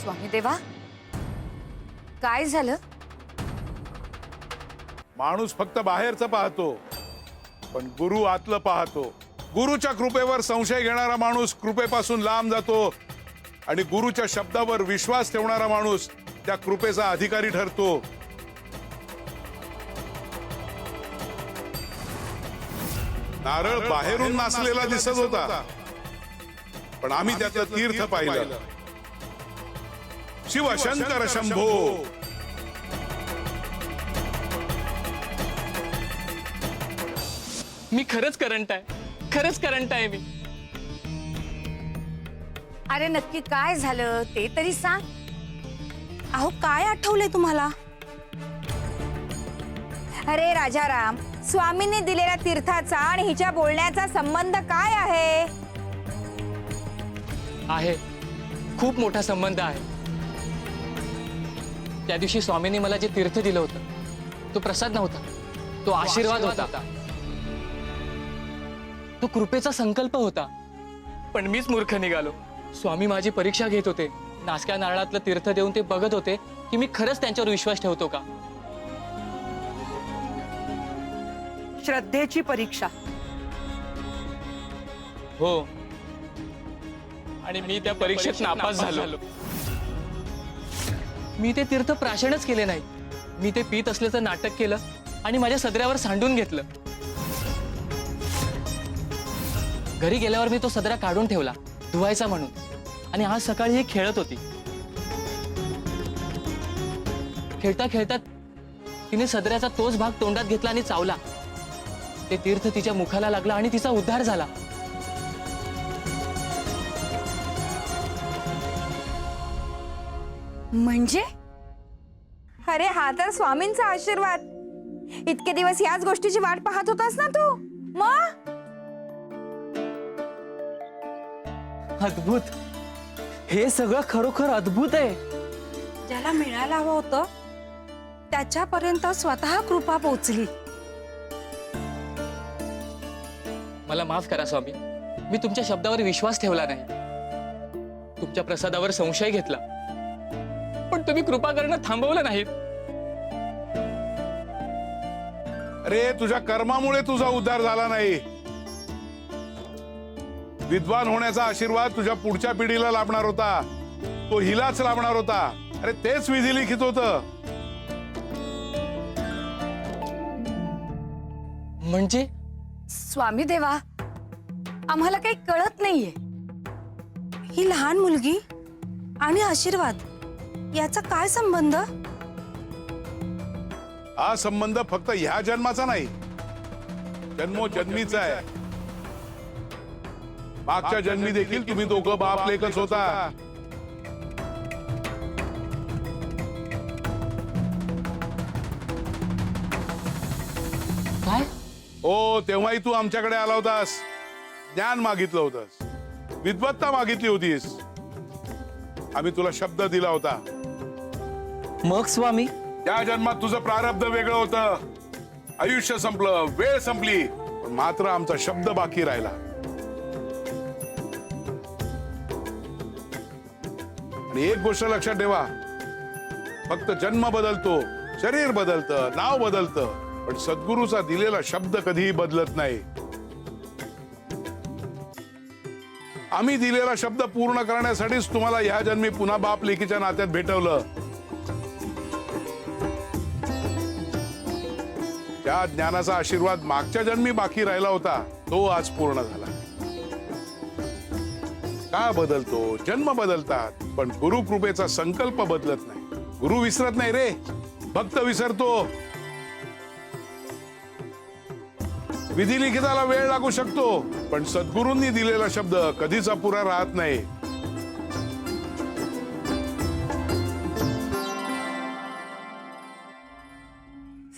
स्वामी देवा, काय झालं? माणूस फक्त बाहेरचं पाहतो, पण गुरु आतलं पाहतो. गुरुच्या कृपेवर संशय घेणारा माणूस कृपेपासून लांब जातो आणि गुरुच्या शब्दावर विश्वास ठेवणारा माणूस त्या कृपेचा अधिकारी ठरतो. नारळ बाहेरून नासलेला दिसत होता, पण आम्ही त्यातलं तीर्थ पाहिलं. शिव शंकर शंभो. मी खरंच करंट आहे मी. अरे नक्की काय झालं ते तरी सांग. अहो काय आठवलंय तुम्हाला? अरे राजाराम, स्वामींनी दिलेल्या तीर्थाचा आणि हिच्या बोलण्याचा संबंध काय आहे? आहे, खूप मोठा संबंध आहे. त्या दिवशी स्वामींनी मला जे तीर्थ दिलं होतं तो प्रसाद नव्हता, तो आशीर्वाद होता. तो कृपेचा संकल्प होता. पण मीच मूर्ख निघालो. स्वामी माझी परीक्षा घेत होते. नासक्या नारळातलं तीर्थ देऊन ते बघत होते की मी खरंच त्यांच्यावर विश्वास ठेवतो का. श्रद्धेची परीक्षा. हो, आणि मी त्या परीक्षेत नापास झालो. मी ते तीर्थ प्राशनच केले नाही. मी ते पीत असल्याचं नाटक केलं आणि माझ्या सदऱ्यावर सांडून घेतलं. घरी गेल्यावर मी तो सदरा काढून ठेवला धुवायचा म्हणून, आणि आज सकाळी ही खेळत होती. खेळता खेळता तिने सदऱ्याचा तोच भाग तोंडात घेतला आणि चावला. ते तीर्थ तिच्या मुखाला लागला आणि तिचा उद्धार झाला. म्हणजे अरे हा तर स्वामींचा आशीर्वाद. इतके दिवस याच गोष्टीची वाट पाहत होतास ना तू. मग अद्भुत. हे सगळं खरोखर अद्भुत आहे. ज्याला मिळायला हवं होतं त्याच्यापर्यंत स्वतः कृपा पोहोचली. मला माफ करा स्वामी, मी तुमच्या शब्दावर विश्वास ठेवला नाही. तुमच्या प्रसादावर संशय घेतला, पण तुम्ही कृपा करणं थांबवलं नाहीत. अरे तुझ्या कर्मामुळे तुझा उद्धार झाला नाही. विद्वान होण्याचा आशीर्वाद तुझ्या पुढच्या पिढीला लाभणार होता, तो हिलाच लाभणार होता. अरे तेच विधी लिखित होतं. म्हणजे स्वामी देवा, आम्हाला काही कळत नाहीये. ही लहान मुलगी आणि आशीर्वाद याचा काय संबंध? हा संबंध फक्त ह्या जन्माचा नाही, जन्मोजन्मीचा आहे. मागच्या जन्मी देखील तुम्ही दोघं बाप लेकच होता. काय? हो, तेव्हाही तू आमच्याकडे आला होतास. ज्ञान मागितलं होतंस, विद्वत्ता मागितली होतीस. आम्ही तुला शब्द दिला होता. मग स्वामी, त्या जन्मात तुझं प्रारब्ध वेगळं होतं. आयुष्य संपलं, वेळ संपली, पण मात्र आमचा शब्द बाकी राहिला. आणि एक गोष्ट लक्षात ठेवा, फक्त जन्म बदलतो, शरीर बदलतं, नाव बदलतं, पण सद्गुरूचा दिलेला शब्द कधीही बदलत नाही. आम्ही दिलेला शब्द पूर्ण करण्यासाठीच तुम्हाला ह्या जन्मी पुन्हा बाप लेकीच्या नात्यात भेटवलं. त्या ज्ञानाचा आशीर्वाद मागच्या जन्मी बाकी राहिला होता, तो आज पूर्ण झाला. काळ बदलतो, जन्म बदलतात, पण गुरु कृपेचा संकल्प बदलत नाही. गुरु विसरत नाही रे, भक्त विसरतो. विधी लिखिताला वेळ लागू शकतो, पण सद्गुरूंनी दिलेला शब्द कधीच अपुरा राहत नाही.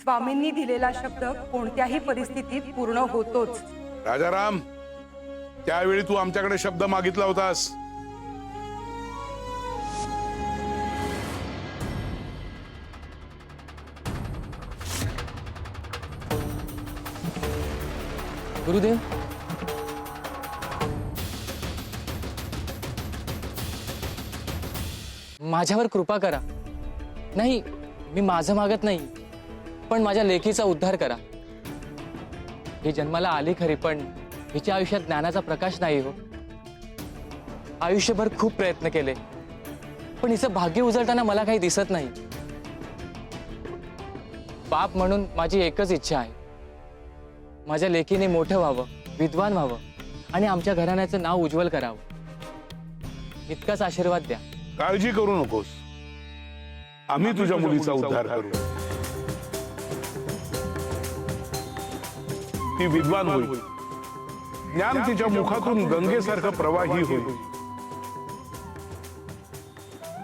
स्वामींनी दिलेला शब्द कोणत्याही परिस्थितीत पूर्ण होतोच. राजाराम, त्यावेळी तू आमच्याकडे शब्द मागितला होतास. गुरुदेव, माझ्यावर कृपा करा. नाही, मी माझं मागत नाही, पण माझ्या लेकीचा उद्धार करा. ही जन्माला आली खरी, पण हिच्या आयुष्यात ज्ञानाचा प्रकाश नाही हो. आयुष्यभर खूप प्रयत्न केले, पण हिचं भाग्य उजळताना मला काही दिसत नाही. बाप म्हणून माझी एकच इच्छा आहे, माझ्या लेकीने मोठं व्हावं, विद्वान व्हावं आणि आमच्या घराण्याचं नाव उज्ज्वल करावं. इतकाच आशीर्वाद द्या. काळजी करू नकोस, आम्ही तुझ्या मुलीचा उद्धार करू. ती विद्वान होईल, ज्ञान तिच्या मुखातून गंगेसारखं प्रवाही होईल.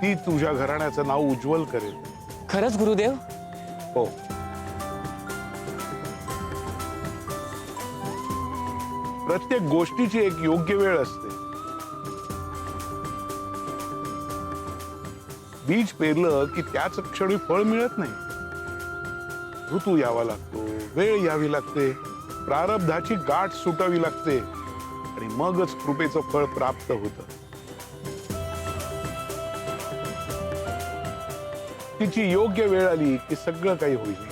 ती तुझ्या घराण्याचं नाव उज्ज्वल करेल. खरंच गुरुदेव? हो. प्रत्येक गोष्टीची एक योग्य वेळ असते. बीज पेरलं की त्याच क्षणी फळ मिळत नाही. ऋतू यावा लागतो, वेळ यावी लागते, प्रारब्धाची गाठ सुटावी लागते आणि मगच कृपेचं फळ प्राप्त होतं. तिची योग्य वेळ आली की सगळं काही होईल.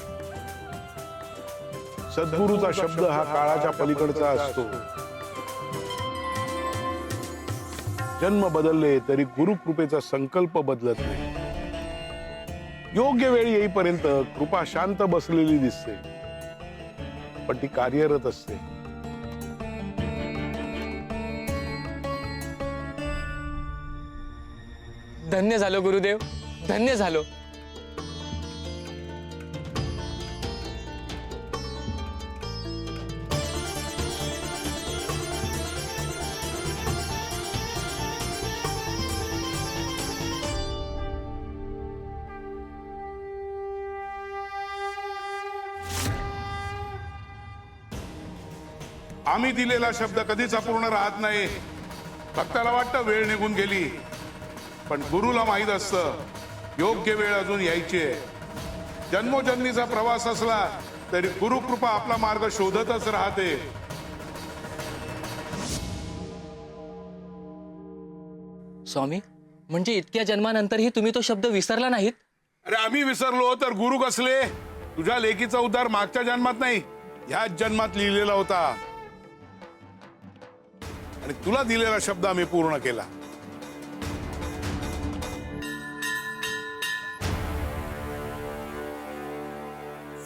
सद्गुरूचा शब्द हा काळाच्या पलीकडचा असतो. जन्म बदलले तरी गुरुकृपेचा संकल्प बदलत नाही. योग्य वेळ येईपर्यंत कृपा शांत बसलेली दिसते, पण ती कार्यरत असते. धन्य झालो गुरुदेव, धन्य झालो. आम्ही दिलेला शब्द कधीच अपूर्ण राहत नाही. भक्ताला वाटतं वेळ निघून गेली, पण गुरुला माहित असतं योग्य वेळ अजून यायची आहे. जन्मोजन्मीचा प्रवास असला तरी गुरुकृपा आपला मार्ग शोधतच राहते. स्वामी, म्हणजे इतक्या जन्मानंतरही तुम्ही तो शब्द विसरला नाहीत? अरे आम्ही विसरलो तर गुरु कसले? तुझ्या लेकीचा उद्धार मागच्या जन्मात नाही, ह्याच जन्मात लिहिलेला होता आणि तुला दिलेला शब्द आम्ही पूर्ण केला.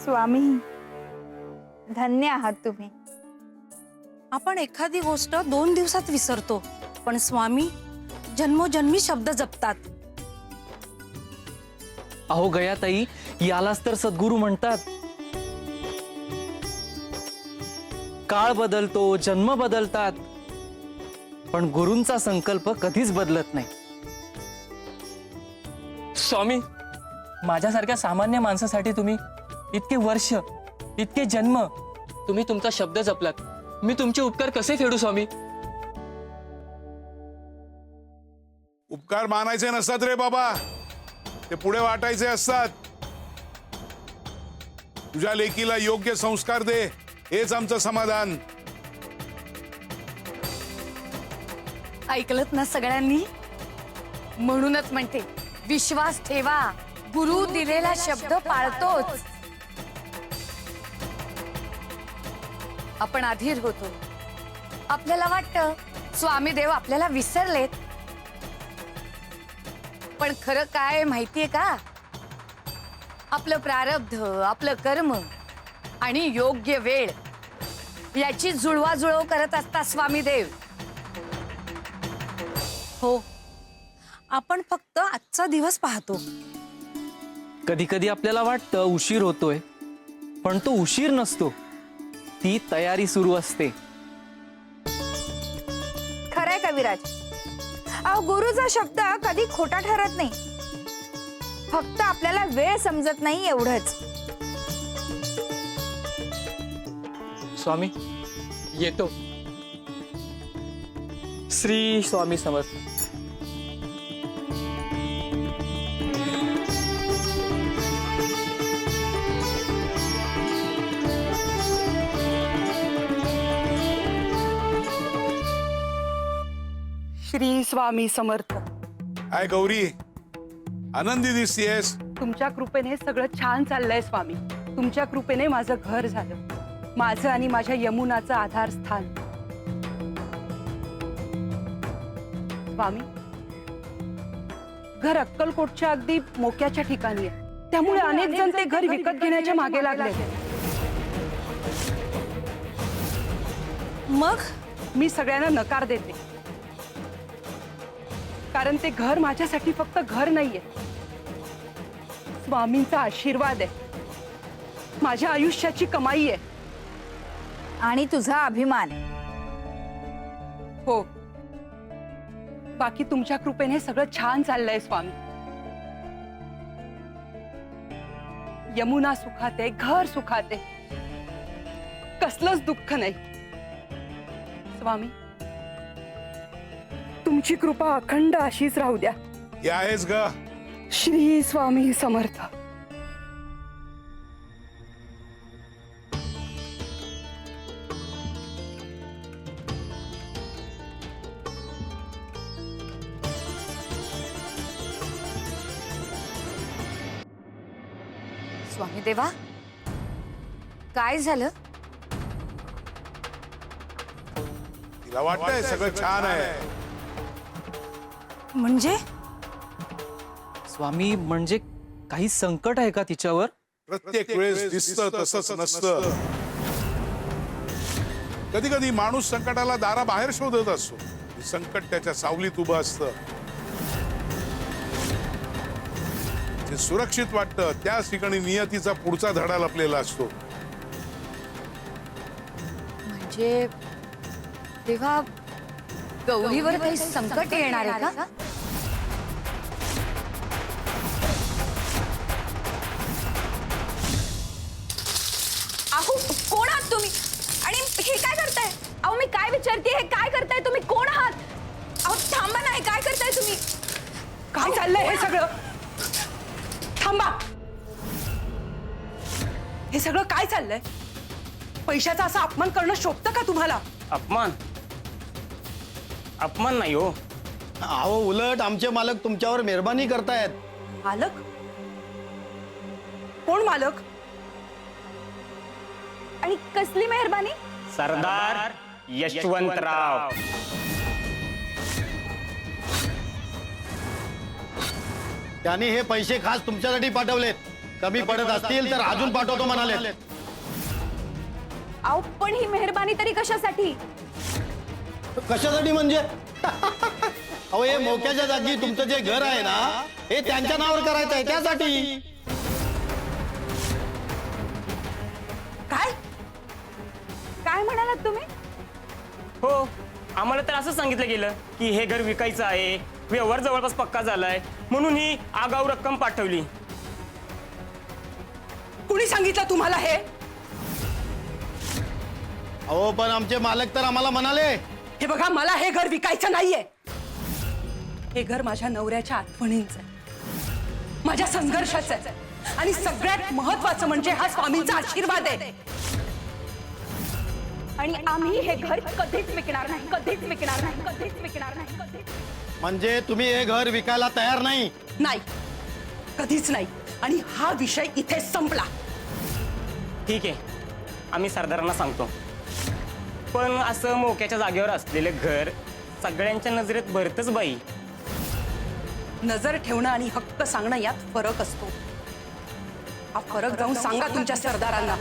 स्वामी, धन्य आहात तुम्ही. आपण एखादी गोष्ट 2 दिवसात विसरतो, पण स्वामी जन्मोजन्मी शब्द जपतात. अहो गयाताई, यालाच तर सद्गुरू म्हणतात. काळ बदलतो, जन्म बदलतात, पण गुरूंचा संकल्प कधीच बदलत नाही. स्वामी, माझ्यासारख्या सामान्य माणसासाठी तुम्ही इतके वर्ष, इतके जन्म तुम्ही तुमचा शब्द जपलात. मी तुमचे उपकार कसे फेडू स्वामी? उपकार मानायचे नसतात रे बाबा, ते पुढे वाटायचे असतात. तुझ्या लेकीला योग्य संस्कार दे, हेच आमचं समाधान. ऐकलत ना सगळ्यांनी? म्हणूनच म्हणते, विश्वास ठेवा, गुरु दिलेला शब्द पाळतोच. आपण अधीर होतो, आपल्याला वाटतं स्वामी देव आपल्याला विसरलेत, पण खरं काय माहितीये का? आपलं प्रारब्ध, आपलं कर्म आणि योग्य वेळ याची जुळवाजुळव करत असतात स्वामी देव. हो, आपण फक्त आजचा दिवस पाहतो. कधी कधी आपल्याला वाटतं उशीर होतोय, पण तो उशीर नसतो, ती तयारी सुरू असते. खरंय कविराज. अहो, गुरुचा शब्द कधी खोटा ठरत नाही, फक्त आपल्याला वेळ समजत नाही एवढंच. स्वामी, येतो. श्री स्वामी समर्थ. श्री स्वामी समर्थ. काय गौरी, आनंदी दिसतेस. तुमच्या कृपेने सगळं छान चाललंय स्वामी. तुमच्या कृपेने माझं घर झालं, माझं आणि माझ्या यमुनाचं आधारस्थान. स्वामी, घर अक्कलकोटच्या अगदी मोक्याच्या ठिकाणी आहे, त्यामुळे अनेक जण ते घर विकत घेण्याच्या मागे लागले. मग मी सगळ्यांना नकार देते, कारण ते घर माझ्यासाठी फक्त घर नाहीये, स्वामींचा आशीर्वाद आहे, माझ्या आयुष्याची कमाई आहे. आणि तुझा अभिमान. हो, बाकी तुमच्या कृपेने सगळं छान चाललंय स्वामी. यमुना सुखात आहे, घर सुखात आहे, कसलंच दुःख नाही. स्वामी, तुमची कृपा अखंड अशीच राहू द्या. हे आहेस ग. श्री स्वामी समर्थ. स्वामी देवा, काय झालं? तिला वाटतंय सगळं छान आहे. म्हणजे स्वामी, म्हणजे काही संकट आहे का तिच्यावर? प्रत्येक वेळेस दिसतं तसंच नसतं. कधी कधी माणूस संकटाला दाराबाहेर शोधत असतो, संकट त्याच्या सावलीत उभं असतं. जे सुरक्षित वाटतं त्याच ठिकाणी नियतीचा पुढचा धडा लपलेला असतो. म्हणजे तेव्हा गौरीवर काही संकट येणार आहे का? अहो, कोण आहात तुम्ही? आणि हे काय करताय? अहो, मी काय विचारते, हे काय करताय तुम्ही? कोण आहात? अहो, थांबा ना, हे काय करताय तुम्ही? काय चाललंय हे सगळं? थांबा. हे सगळं काय चाललंय? पैशाचा असा अपमान करणं शोभतं का तुम्हाला? अपमान? अपमान नाही हो. अहो, उलट आमचे मालक तुमच्यावर मेहरबानी करतायत. मालक? कोण मालक? आणि कसली मेहरबानी? सरदार यशवंतराव. त्यांनी हे पैसे खास तुमच्यासाठी पाठवलेत. कमी पडत असतील तर अजून पाठवतो म्हणाले. अहो, पण ही मेहरबानी तरी कशासाठी? कशासाठी म्हणजे? अहो, हे मोक्याच्या जागी तुमचं जे घर आहे ना, हे त्यांच्या नावावर करायचं आहे, त्यासाठी. काय? काय म्हणालात तुम्ही? हो, आम्हाला तर असं सांगितलं गेलं की हे घर विकायचं आहे, व्यवहार जवळपास पक्का झालाय, म्हणून ही आगाऊ रक्कम पाठवली. कुणी सांगितलं तुम्हाला हे? अहो, पण आमचे मालक तर आम्हाला म्हणाले. हे बघा, मला हे घर विकायचं नाहीये. हे घर माझ्या नवऱ्याच्या आठवणींचं आहे, माझ्या संघर्षाचं आहे, आणि सगळ्यात महत्वाचं म्हणजे हा स्वामींचा आशीर्वाद आहे. आणि आम्ही हे घर कधीच विकणार नाही, कधीच विकणार नाही, कधीच विकणार नाही, कधीच. म्हणजे तुम्ही हे घर विकायला तयार नाही? नाही, कधीच नाही. आणि हा विषय इथे संपला. ठीक आहे, आम्ही सरदारांना सांगतो. पण असं मोक्याच्या जागेवर असलेलं घर सगळ्यांच्या नजरेत भरतच बाई. नजर ठेवणं आणि हक्क सांगणं यात फरक असतो. हा फरक जाऊन सांगा तुमच्या सरदारांना.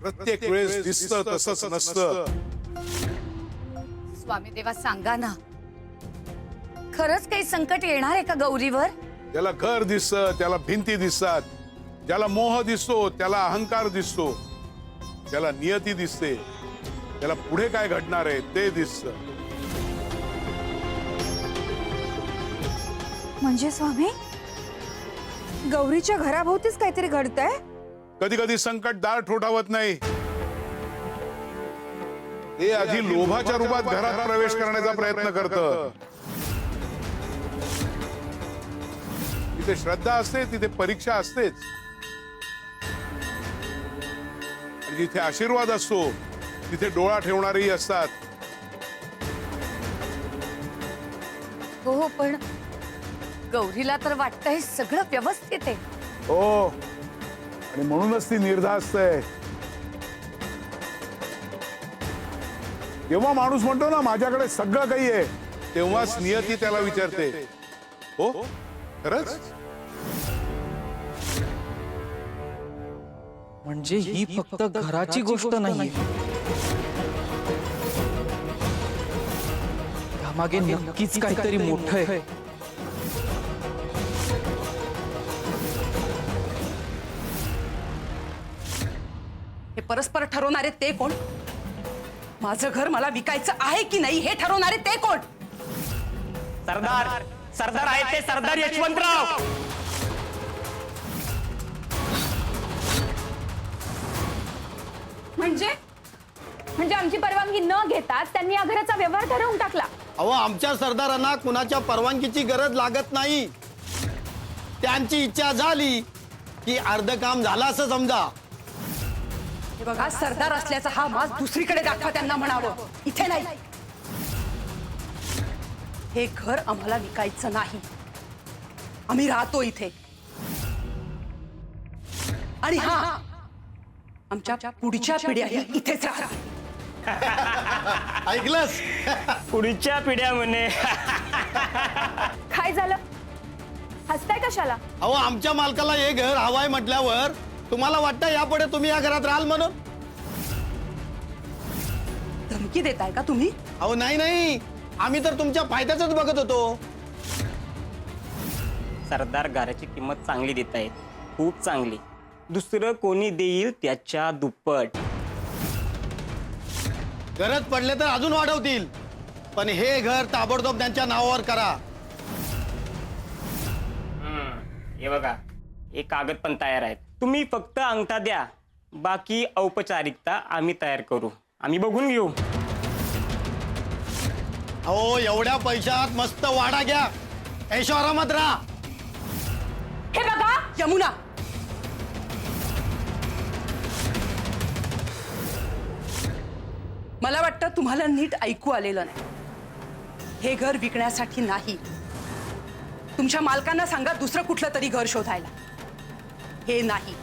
प्रत्येक वेळेस दिसतं तसंच नसतं. स्वामी देवा, सांगा ना, खरंच काही संकट येणार आहे का गौरीवर? ज्याला घर दिसतं त्याला भिंती दिसतात, ज्याला मोह दिसतो त्याला अहंकार दिसतो, ज्याला नियती दिसते त्याला पुढे काय घडणार आहे ते दिसतं. म्हणजे स्वामी, गौरीच्या घराभोवतीच काहीतरी घडतंय? कधी कधी संकट दार ठोठावत नाही, ते आधी लोभाच्या रूपात घरात प्रवेश करण्याचा प्रयत्न करतं. तिथे श्रद्धा असते, तिथे परीक्षा असतेच, आणि जिथे आशीर्वाद असतो तिथे डोळा ठेवणारेही असतात. हो पण गौरीला तर वाटतंय सगळं व्यवस्थित आहे. हो आणि म्हणूनच ती निर्धास्त आहे. जेव्हा माणूस म्हणतो ना माझ्याकडे सगळं काही आहे, तेव्हाच नियती त्याला विचारते, हो खरंच? म्हणजे ही फक्त घराची गोष्ट नाही, त्यामागे नक्कीच काहीतरी मोठं आहे. हे परस्पर ठरवणारे ते कोण? माझं घर मला विकायचं आहे की नाही हे ठरवणारे ते कोण? सरदार सरदार आहेत ते सरदार यशवंतराव. म्हणजे आमची परवानगी न घेताच त्यांनी या घराचा व्यवहार ठरवून टाकला. अहो आमच्या सरदारांना कुणाच्या परवानगीची गरज लागत नाही. त्यांची इच्छा झाली की अर्ध काम झालं असं समजा. हे बघा, सरदार असल्याचा हा माज दुसरीकडे दाखवा त्यांना म्हणावं, इथे नाही. हे घर आम्हाला विकायचं नाही. आम्ही राहतो इथे. आणि हा आमच्या पुढच्या पिढ्याही इथेच राहतात. ऐकलंस? पुढच्या पिढ्या म्हणे. काय झालं? हसताय कशाला? अहो आमच्या मालकाला हे घर हवाय म्हटल्यावर तुम्हाला वाटतं यापुढे तुम्ही या घरात राहाल म्हणून? धमकी देताय का तुम्ही? अहो नाही नाही, आम्ही तर तुमच्या फायद्याच बघत होतो. सरदार घराची किंमत चांगली देत आहेत, खूप चांगली. दुसरं कोणी देईल त्याच्या दुप्पट. गरज पडले तर अजून वाढवतील, पण हे घर ताबडतोब त्यांच्या नावावर करा. हे बघा, हे कागद पण तयार आहेत. तुम्ही फक्त अंगठा द्या, बाकी औपचारिकता आम्ही तयार करू, आम्ही बघून घेऊ. अहो एवढ्या पैशात मस्त वाडा घ्या, ऐशोआरामात राहा. हे बघा यमुना, मला वाटतं तुम्हाला नीट ऐकू आलेलं नाही. हे घर विकण्यासाठी नाही. तुमच्या मालकांना सांगा दुसरं कुठलं तरी घर शोधायला. हे नाही,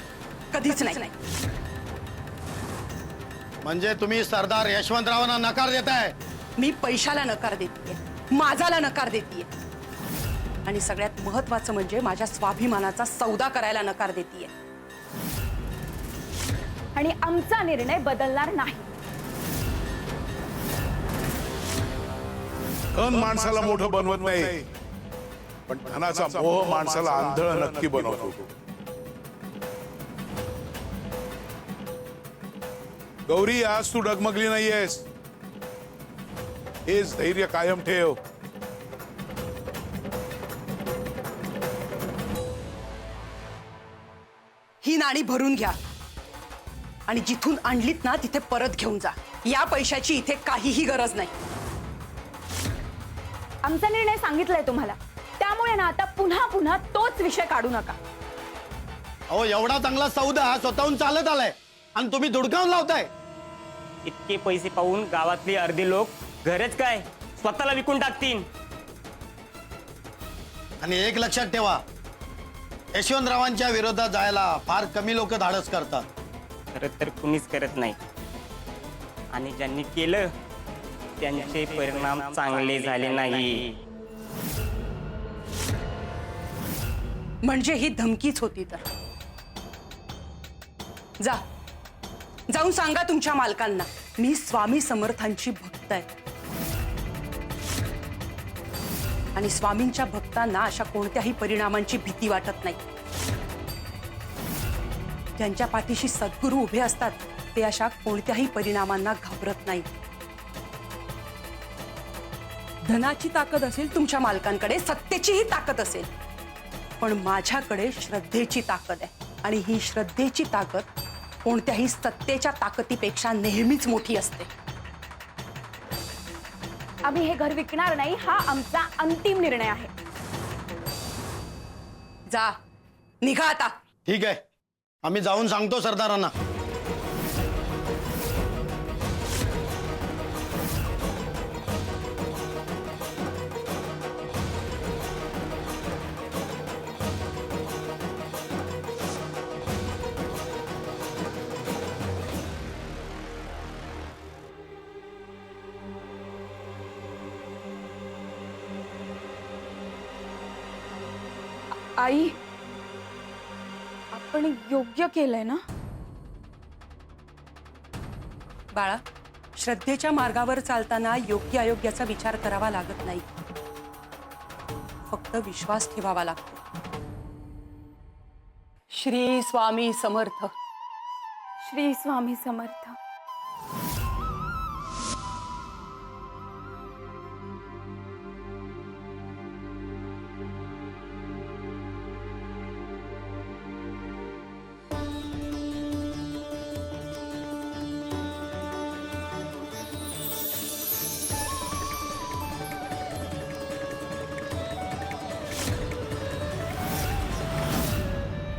कधीच नाही. म्हणजे तुम्ही सरदार यशवंतरावांना नकार देताय? मी पैशाला नकार देतीये, माझाला नकार देतीये, आणि सगळ्यात महत्वाचं म्हणजे माझ्या स्वाभिमानाचा सौदा करायला नकार देतीये. आणि आमचा निर्णय बदलणार नाही. धन माणसाला मोठं बनवत नाही, पण धनाचा मोह माणसाला आंधळ नक्की बनवतो. गौरी, आज तू डगमगली नाहीयेस. हेच धैर्य कायम ठेव. ही नाणी भरून घ्या आणि जिथून आणलीत ना तिथे परत घेऊन जा. या पैशाची इथे काहीही गरज नाही. आमचा निर्णय सांगितलाय तुम्हाला, त्यामुळे ना आता पुन्हा पुन्हा तोच विषय काढू नका. अहो एवढा चांगला सौदा स्वतःहून चालत आलाय आणि तुम्ही धुडकावून लावताय. इतके पैसे पाहून गावातले अर्धे लोक घरच काय स्वतःला विकून टाकतील. आणि एक लक्षात ठेवा, यशवंतरावांच्या विरोधात जायला फार कमी लोक धाडस करतात. खरं तर कुणीच करत नाही, आणि ज्यांनी केलं त्यांचे परिणाम चांगले झाले नाही. म्हणजे ही धमकीच होती तर? जाऊन सांगा तुमच्या मालकांना मी स्वामी समर्थांची भक्त आहे, आणि स्वामींच्या भक्तांना अशा कोणत्याही परिणामांची भीती वाटत नाही. ज्यांच्या पाठीशी सद्गुरू उभे असतात ते अशा कोणत्याही परिणामांना घाबरत नाही. धनाची ताकद असेल तुमच्या मालकांकडे, सत्तेचीही ताकद असेल, पण माझ्याकडे श्रद्धेची ताकद आहे, आणि ही श्रद्धेची ताकद कोणत्याही सत्तेच्या ताकदीपेक्षा नेहमीच मोठी असते. आम्ही हे घर विकणार नाही, हा आमचा अंतिम निर्णय आहे. जा, निघा आता. ठीक आहे, आम्ही जाऊन सांगतो सरदारांना. आई, आपण योग्य केलंय ना? बाळा, श्रद्धेच्या मार्गावर चालताना योग्य अयोग्याचा विचार करावा लागत नाही, फक्त विश्वास ठेवावा लागतो. श्री स्वामी समर्थ. श्री स्वामी समर्थ.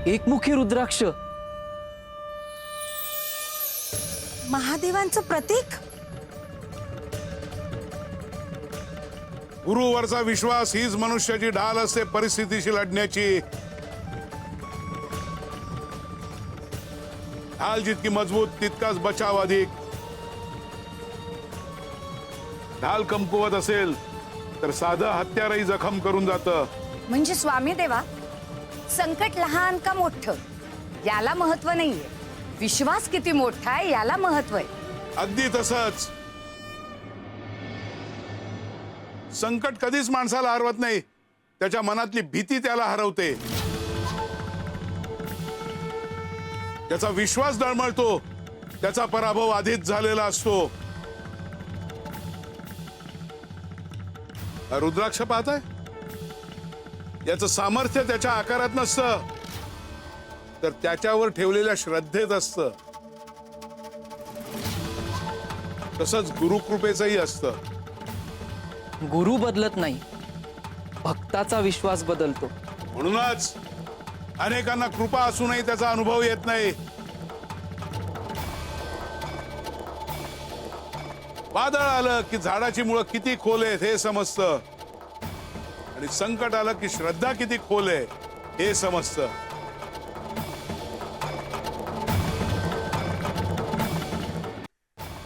एकमुखी रुद्राक्ष. महादेवांचं प्रतीक. गुरुवरचा विश्वास हीच मनुष्याची ढाल असते परिस्थितीशी लढण्याची. ढाल जितकी मजबूत तितकाच बचाव अधिक. ढाल कमकुवत असेल तर साधं हत्यारही जखम करून जातं. म्हणजे स्वामी देवा, संकट लहान का मोठं याला महत्व नाहीये, विश्वास किती मोठा आहे याला महत्व आहे. अगदी तसंच. संकट कधीच माणसाला हरवत नाही, त्याच्या मनातली भीती त्याला हरवते. त्याचा विश्वास डळमळतो, त्याचा पराभव आधीच झालेला असतो. हा रुद्राक्ष पाहताय, याचं सामर्थ्य त्याच्या आकारात नसतं, तर त्याच्यावर ठेवलेल्या श्रद्धेत असतं. तसंच गुरुकृपेचंही असतं. गुरु बदलत नाही, भक्ताचा विश्वास बदलतो. म्हणूनच अनेकांना कृपा असूनही त्याचा अनुभव येत नाही. वादळ आलं की झाडाची मुळं किती खोल आहेत हे समजतं, आणि संकट आलं की श्रद्धा किती खोल आहे हे समजतं.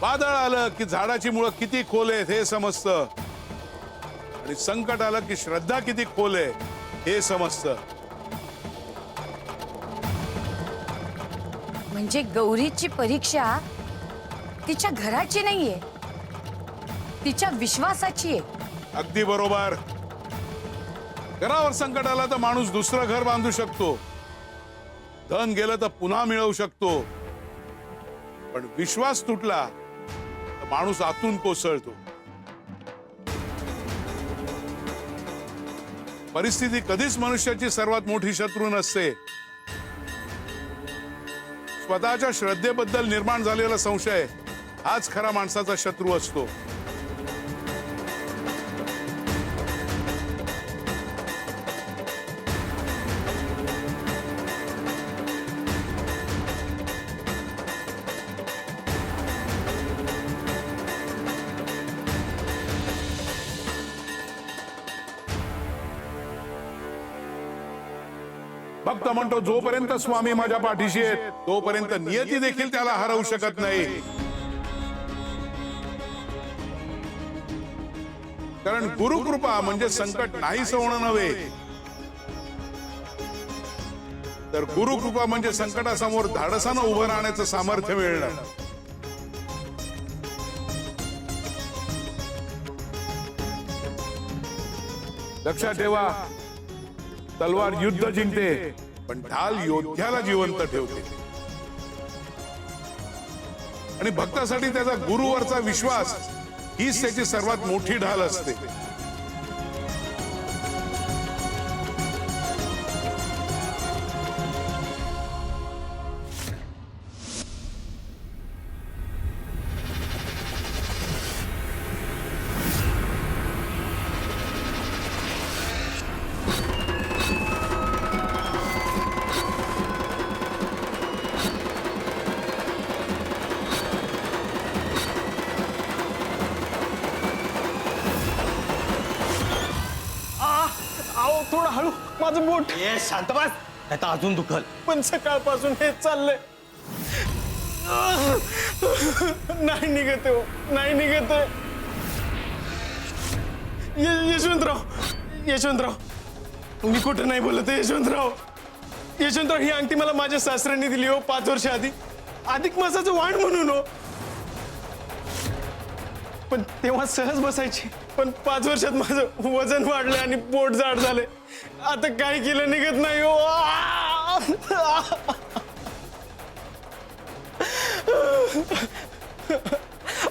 वादळ आलं की झाडाची मुळं किती खोल आहेत हे समजतं, आणि संकट आलं की श्रद्धा किती खोल आहे हे समजतं. म्हणजे गौरीची परीक्षा तिच्या घराची नाहीये, तिच्या विश्वासाची आहे. अगदी बरोबर. घरावर संकट आलं तर माणूस दुसरं घर बांधू शकतो, धन गेलं तर पुन्हा मिळवू शकतो, पण विश्वास तुटला तर माणूस आतून कोसळतो. परिस्थिती कधीच मनुष्याची सर्वात मोठी शत्रू नसते. स्वतःच्या श्रद्धेबद्दल निर्माण झालेला संशय हाच खरा माणसाचा शत्रू असतो. भक्त म्हणतो, जोपर्यंत स्वामी माझ्या पाठीशी आहेत तोपर्यंत नियती देखील त्याला हरवू शकत नाही. कारण गुरुकृपा म्हणजे संकट नाहीस होणं नव्हे, तर गुरुकृपा म्हणजे संकटासमोर धाडसानं उभं राहण्याचं सामर्थ्य मिळणं. लक्षात ठेवा, तलवार युद्ध जिंकते पण ढाल योद्ध्याला जिवंत ठेवते. आणि भक्तासाठी त्याचा गुरुवरचा विश्वास हीच त्याची सर्वात मोठी ढाल असते. थोडं हळू, माझं बोट. ए शांत बस, आता अजून दुखल. पण सकाळपासून हे चाललंय, नाही निघत हो, नाही निघत. यशवंतराव, यशवंतराव, मी कुठं नाही बोलत आहे, यशवंतराव. यशवंतराव, ही अंगठी मला माझ्या सासऱ्यांनी दिली हो 5 वर्ष आधी, अधिक मासाचं वाण म्हणून हो. पण तेव्हा सहज बसायची, पण 5 वर्षात माझं वजन वाढलं आणि पोट जाड झाले. आता काय केलं निघत नाही हो.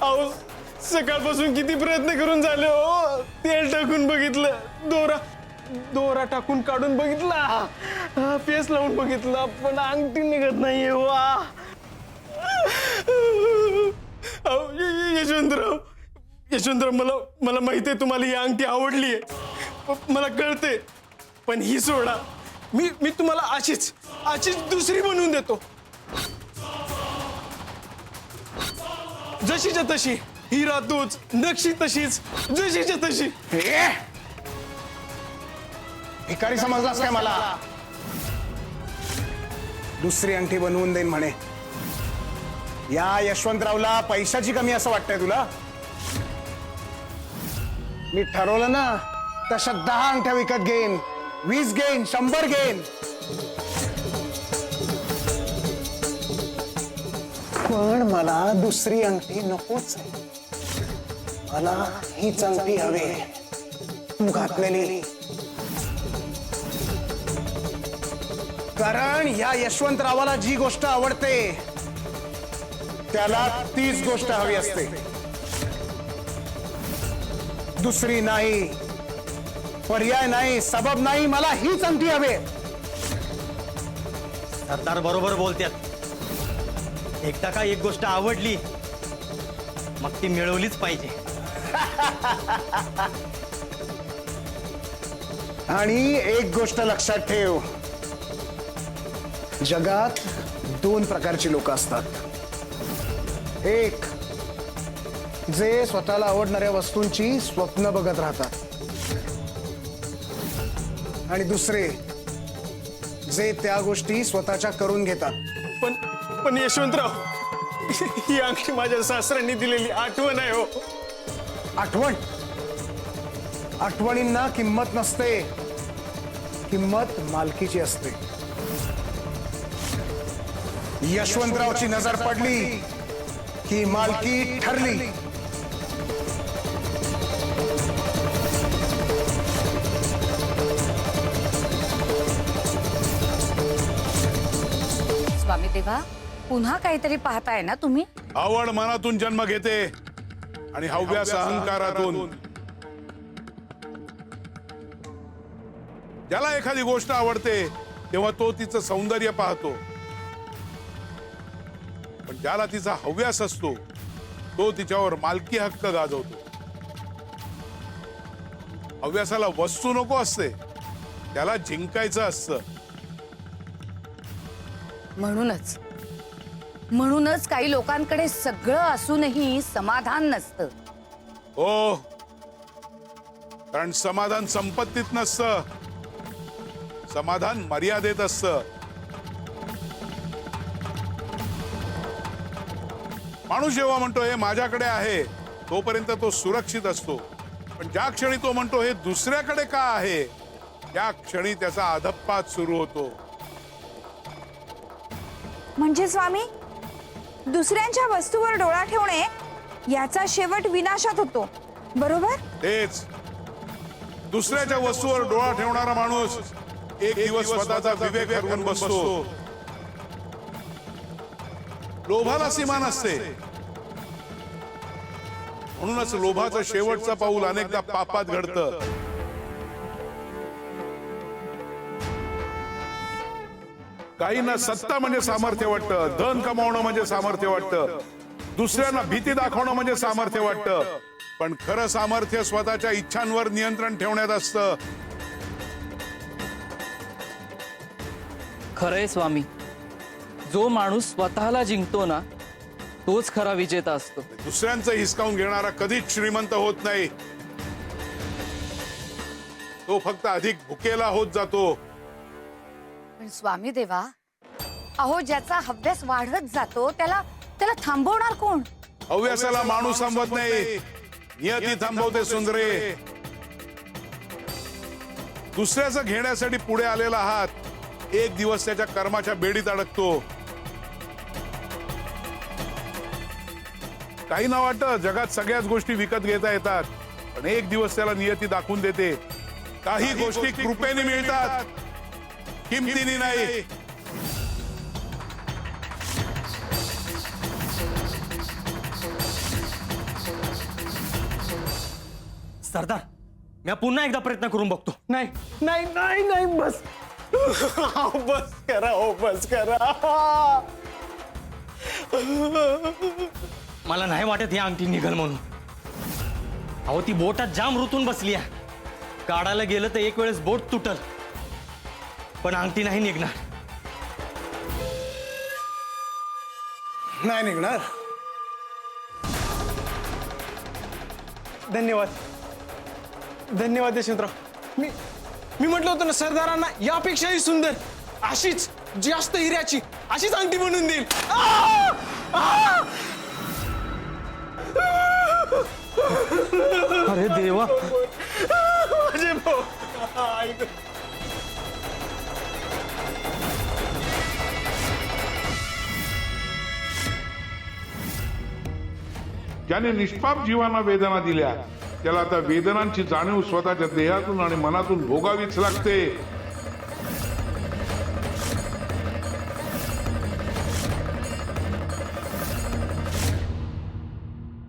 अहो, सकाळपासून किती प्रयत्न करून झाले हो. तेल टाकून बघितलं, दोरा टाकून काढून बघितला, फेस लावून बघितला, पण अंगठी निघत नाहीये. वा यशवंतराव, मला माहिती आहे तुम्हाला ही अंगठी आवडली आहे, मला कळते. पण ही सोडा, मी तुम्हाला अशीच दुसरी बनवून देतो, जशीच्या तशी. हिरा तोच, नक्षी तशीच, जशीच्या तशी. भिकारी समजलास काय मला? दुसरी अंगठी बनवून देईन म्हणे. या यशवंतरावला पैशाची कमी असं वाटतंय तुला? मी ठरवलं ना, तशा 10 अंगठ्या विकत घेईन, 20 घेईन, 100 घेईन. पण मला दुसरी अंगठी नकोच आहे. मला हीच अंगठी हवी, तू घातलेली. कारण या यशवंतरावाला जी गोष्ट आवडते त्याला तीच गोष्ट हवी असते, दुसरी नाही, पर्याय नाही, सबब नाही. मला हीच अंगठी हवी. सरदार बरोबर बोलतात. एकदा का एक गोष्ट आवडली मग ती मिळवलीच पाहिजे. आणि एक गोष्ट लक्षात ठेव, जगात 2 प्रकारची लोक असतात. एक, जे स्वतःला आवडणाऱ्या वस्तूंची स्वप्न बघत राहतात, आणि दुसरे, जे त्या गोष्टी स्वतःच्या करून घेतात. पण यशवंतराव, ही अंगठी माझ्या सासऱ्यांनी दिलेली आठवण आहे हो. आठवणींना किंमत नसते, किंमत मालकीची असते. यशवंतरावची नजर पडली की मालकी ठरली. स्वामी देवा, पुन्हा काहीतरी पाहताय ना तुम्ही? आवड मनातून जन्म घेते आणि हव्यास अहंकारातून. ज्याला एखादी गोष्ट आवडते तेव्हा तो तिचं सौंदर्य पाहतो, पण ज्याला तिचा हव्यास असतो तो तिच्यावर मालकी हक्क गाजवतो. हव्यासाला वस्तू नको असते, त्याला जिंकायचं असतं. म्हणूनच काही लोकांकडे सगळं असूनही समाधान नसतं. हो, कारण समाधान संपत्तीत नसतं, समाधान मर्यादेत असतं. माणूस जेव्हा म्हणतो हे माझ्याकडे आहे तोपर्यंत तो सुरक्षित असतो, पण ज्या क्षणी तो म्हणतो हे दुसऱ्याकडे का आहे त्या क्षणी त्याचा अधप्पात सुरू होतो. म्हणजे स्वामी, दुसऱ्यांच्या वस्तूवर डोळा ठेवणे याचा शेवट विनाशात होतो, बरोबर? तेच, दुसऱ्याच्या वस्तूवर डोळा ठेवणारा माणूस एक दिवस स्वतःचा विवेक हरवून बसतो. लोभाला सीमा नसते, म्हणूनच लोभाचं शेवटचं पाऊल अनेकदा पापात घडतं. काहींना सत्ता म्हणजे सामर्थ्य वाटतं, धन कमावणं म्हणजे सामर्थ्य वाटतं, दुसऱ्यांना भीती दाखवणं म्हणजे सामर्थ्य वाटतं, पण खरं सामर्थ्य स्वतःच्या इच्छांवर नियंत्रण ठेवण्यात असतं. खरंय स्वामी, जो माणूस स्वतःला जिंकतो ना तोच खरा विजेता असतो. दुसऱ्यांचं हिसकावून घेणारा कधीच श्रीमंत होत नाही, तो फक्त अधिक भुकेला होत जातो. पण स्वामी देवा, अहो ज्याचा हव्यास वाढत जातो त्याला थांबवणार कोण? हव्यासाला माणूस थांबवत नाही, नियती थांबवते सुंदरे. दुसऱ्याचं घेण्यासाठी पुढे आलेला हात एक दिवस त्याच्या कर्माच्या बेडीत अडकतो. काही ना वाटतं जगात सगळ्याच गोष्टी विकत घेता येतात, पण एक दिवस त्याला नियती दाखवून देते काही गोष्टी कृपेने मिळतात, किमतीने नाही. सरदार मी पुन्हा एकदा प्रयत्न करून बघतो. नाही नाही नाही नाही बस बस करा हो बस करा. मला नाही वाटत ही अंगठी निघल म्हणून. अहो ती बोटात जाम रुतून बसली आहे. काढायला गेलं तर एक वेळेस बोट तुटल, पण अंगठी नाही निघणार. नाही निघणार. धन्यवाद धन्यवाद यशवंतराव. मी म्हटलं होतं ना सरदारांना यापेक्षाही सुंदर अशीच जास्त हिऱ्याची अशीच अंगठी बनवून देईल. अरे देवा. माझे भाऊ. ज्याने निष्पाप जीवांना वेदना दिल्या त्याला आता वेदनांची जाणीव स्वतःच्या देहातून आणि मनातून भोगावीच लागते.